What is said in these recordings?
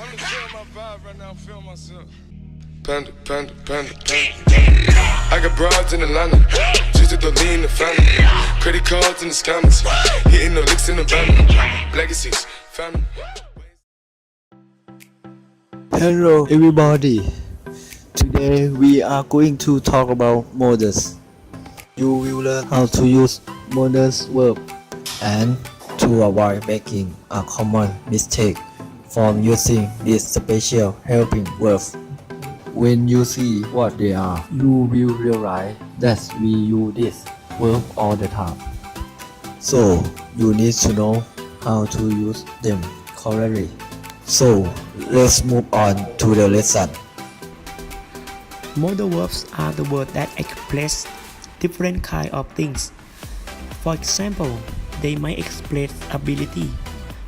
I'm just feeling my vibe right now, feeling myself. Panda, panda, panda, panda. I got broads in Atlanta, just to lean the family. Credit cards in the scammers, hitting the licks in the van. Legacies, family. Hello everybody. Today we are going to talk about modals. You will learn how to use modals verb and to avoid making a common mistake from using this special helping verb. When you see what they are, you will realize that we use this verb all the time. So you need to know how to use them correctly. So let's move on to the lesson. Modal verbs are the words that express different kinds of things. For example, they might express ability,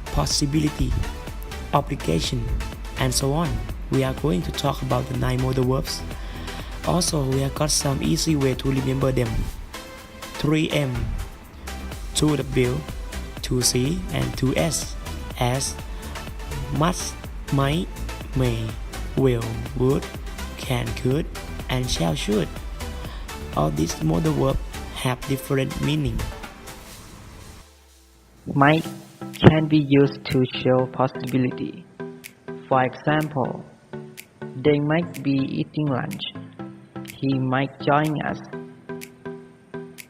possibility, obligation, and so on. We are going to talk about the 9 modal verbs. Also, we have got some easy way to remember them. 3M, 2W, 2C, and 2S as must, might, may, will, would, can, could, and shall, should. All these modal verbs have different meaning. Might can be used to show possibility. For example, they might be eating lunch. He might join us.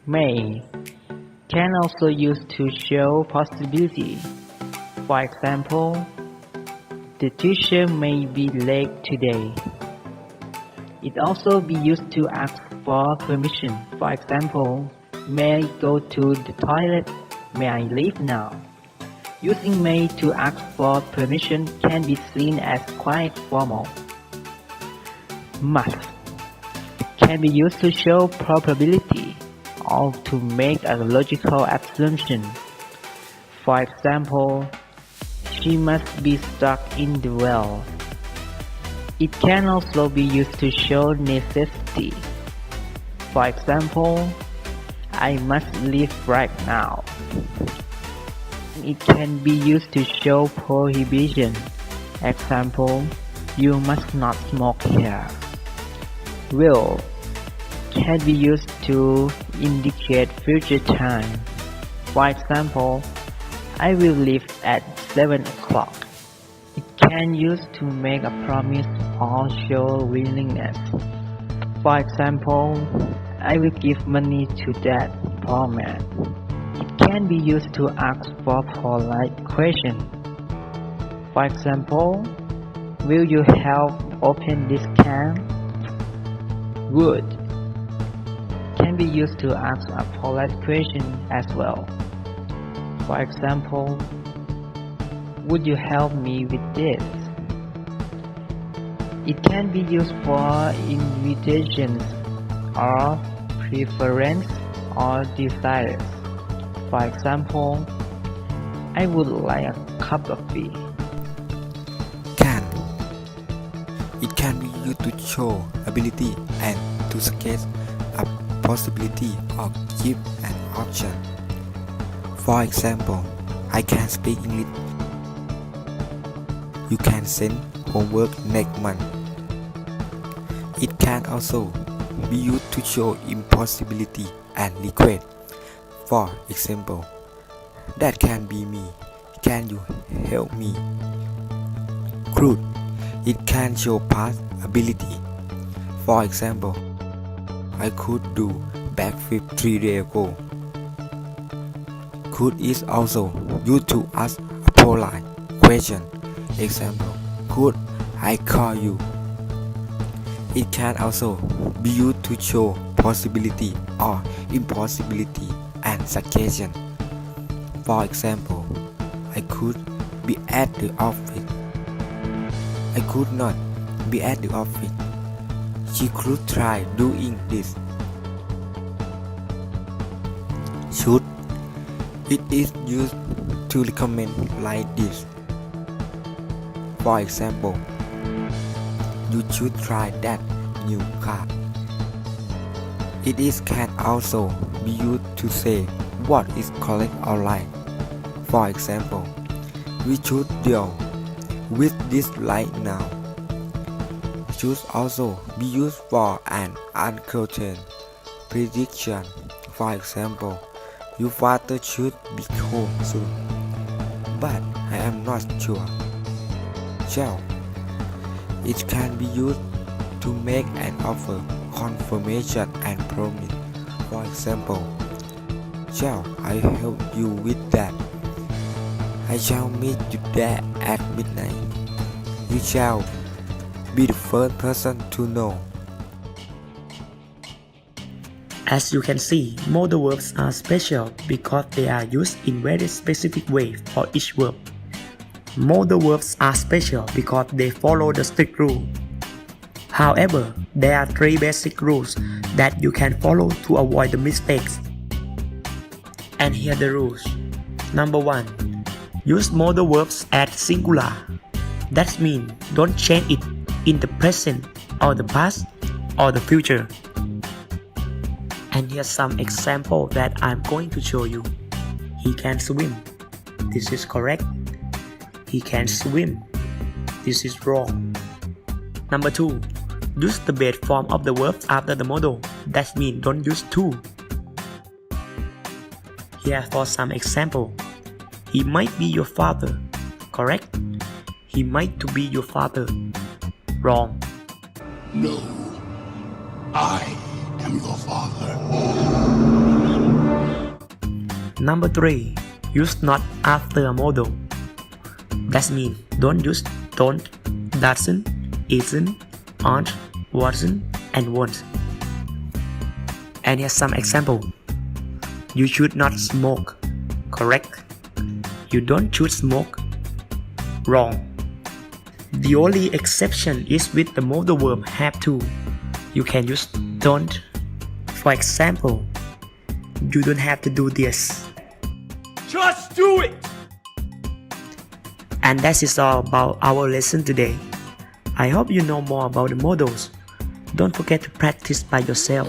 May can also used to show possibility. For example, the teacher may be late today. It also be used to ask for permission. For example, may I go to the toilet? May I leave now? Using may to ask for permission can be seen as quite formal. Must can be used to show probability or to make a logical assumption. For example, she must be stuck in the well. It can also be used to show necessity. For example, I must leave right now. It can be used to show prohibition. Example, you must not smoke here. Will can be used to indicate future time. For example, I will leave at 7 o'clock. It can use to make a promise or show willingness. For example, I will give money to that poor man. It can be used to ask for polite question. For example, will you help open this can? Would can be used to ask a polite question as well. For example, would you help me with this? It can be used for invitations or preference or desires. For example, I would like a cup of tea. Can. It can be used to show ability and to sketch a possibility or give an option. For example, I can speak English. You can send homework next month. It can also be used to show impossibility and request. For example, that can be me. Can you help me? Could. It can show past ability. For example, I could do backflip 3 days ago. Could is also used to ask a polite question. Example, could I call you? It can also be used to show possibility or impossibility and suggestion. For example, I could be at the office. I could not be at the office. She could try doing this. Should. It is used to recommend like this. For example, you should try that new car. It is can also be used to say what is correct or right. For example, we should deal with this right now. Should also be used for an uncertain prediction. For example, your father should be home soon, but I am not sure. Shall. It can be used to make an offer, confirmation, and promise. For example, shall I help you with that? I shall meet you there at midnight. You shall be the first person to know. As you can see, modal verbs are special because they are used in very specific way for each verb. Modal verbs are special because they follow the strict rule. However, there are 3 basic rules that you can follow to avoid the mistakes. And here are the rules. Number 1. Use modal verbs as singular. That means don't change it in the present or the past or the future. And here's some example that I'm going to show you. He can swim. This is correct. He can swim. This is wrong. Number 2. Use the base form of the verbs after the modal. That means don't use to. Here for some example. He might be your father. Correct. He might to be your father. Wrong. No, I am your father. Number 3. Use not after a modal. That means don't use don't, doesn't, isn't, aren't, wasn't, and won't. And here's some example. You should not smoke. Correct. You don't should smoke. Wrong. The only exception is with the modal verb have to. You can use don't. For example, you don't have to do this. Just do it! And that is all about our lesson today. I hope you know more about the modals. Don't forget to practice by yourself.